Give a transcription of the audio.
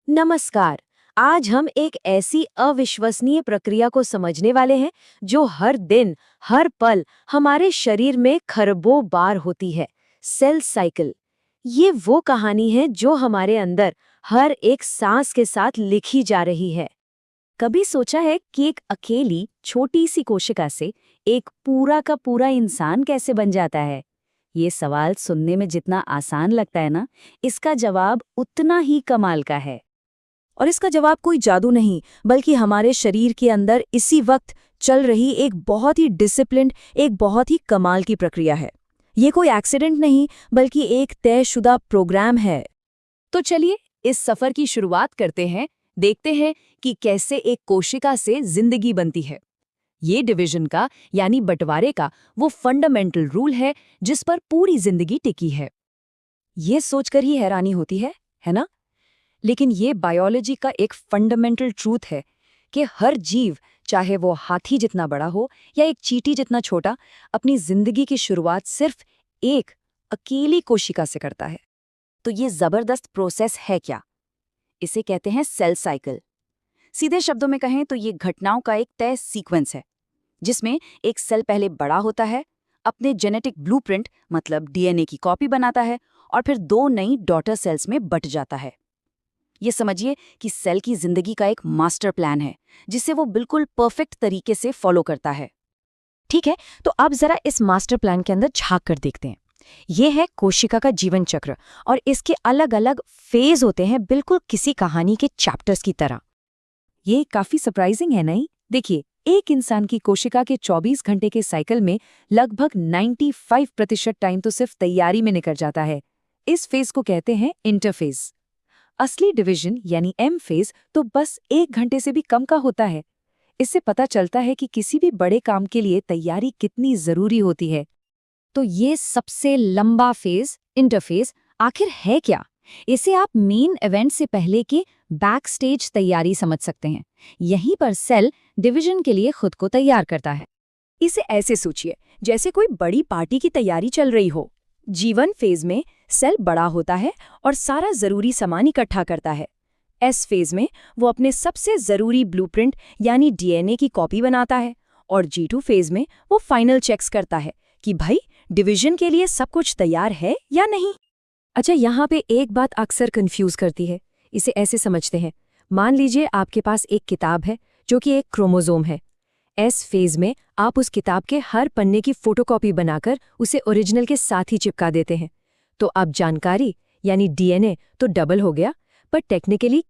नमस्कार। आज हम एक ऐसी अविश्वसनीय प्रक्रिया को समझने वाले हैं जो हर दिन हर पल हमारे शरीर में खरबों बार होती है। Cell cycle. ये वो कहानी है जो हमारे अंदर हर एक सांस के साथ लिखी जा रही है। कभी सोचा है कि एक अकेली छोटी सी कोशिका से एक पूरा का पूरा इंसान कैसे बन जाता है? ये सवाल सुनने में जितना आसान लगता है ना, इसका जवाब उतना ही कमाल का है। और इसका जवाब कोई जादू नहीं, बल्कि हमारे शरीर के अंदर इसी वक्त चल रही एक बहुत ही डिसिप्लिन्ड, एक बहुत ही कमाल की प्रक्रिया है। ये कोई एक्सीडेंट नहीं, बल्कि एक तयशुदा प्रोग्राम है। तो चलिए इस सफर की शुरुआत करते हैं। देखते हैं कि कैसे एक कोशिका से जिंदगी बनती है। ये डिवीजन का यानी बंटवारे का वो फंडामेंटल रूल है जिस पर पूरी जिंदगी टिकी है। ये सोचकर ही हैरानी होती है ना? लेकिन ये बायोलॉजी का एक फंडामेंटल ट्रूथ है कि हर जीव, चाहे वो हाथी जितना बड़ा हो या एक चींटी जितना छोटा, अपनी जिंदगी की शुरुआत सिर्फ एक अकेली कोशिका से करता है। तो ये जबरदस्त प्रोसेस है क्या? इसे कहते हैं सेल साइकिल। सीधे शब्दों में कहें तो ये घटनाओं का एक तय सीक्वेंस है जिसमें एक सेल पहले बड़ा होता है, अपने जेनेटिक ब्लूप्रिंट मतलब डीएनए की कॉपी बनाता है और फिर दो नई डॉटर सेल्स में बट जाता है। ये समझिए कि सेल की जिंदगी का एक मास्टर प्लान है जिसे वो बिल्कुल परफेक्ट तरीके से फॉलो करता है। ठीक है, तो अब जरा इस मास्टर प्लान के अंदर झांक कर देखते हैं। ये है कोशिका का जीवन चक्र और इसके अलग अलग फेज होते हैं, बिल्कुल किसी कहानी के चैप्टर्स की तरह। ये काफी सरप्राइजिंग है नहीं? देखिए, एक इंसान की कोशिका के 24 घंटे के साइकिल में लगभग 95% टाइम तो सिर्फ तैयारी में निकल जाता है। इस फेज को कहते हैं इंटरफेज। असली डिवीजन यानी एम फेज तो बस 1 घंटे से भी कम का होता है। इससे पता चलता है कि किसी भी बड़े काम के लिए तैयारी कितनी जरूरी होती है। तो ये सबसे लंबा फेज, इंटरफेज, आखिर है क्या? इसे आप मेन इवेंट से पहले की बैक स्टेज तैयारी समझ सकते हैं। यहीं पर सेल डिवीजन के लिए खुद को तैयार करता है। इसे ऐसे सोचिए जैसे कोई बड़ी पार्टी की तैयारी चल रही हो। जीवन फेज में सेल बड़ा होता है और सारा जरूरी सामान इकट्ठा करता है। एस फेज में वो अपने सबसे जरूरी ब्लूप्रिंट यानी डीएनए की कॉपी बनाता है और G2 फेज में वो फाइनल चेक्स करता है कि भाई डिवीजन के लिए सब कुछ तैयार है या नहीं। अच्छा, यहाँ पे एक बात अक्सर कंफ्यूज करती है। इसे ऐसे समझते हैं, मान लीजिए आपके पास एक किताब है जो कि एक क्रोमोसोम है। एस फेज में आप उस किताब के हर पन्ने की फोटोकॉपी बनाकर उसे ओरिजिनल के साथ ही चिपका देते हैं। तो अब जानकारी यानी डीएनए तो डबल हो गया, पर टेक्निकली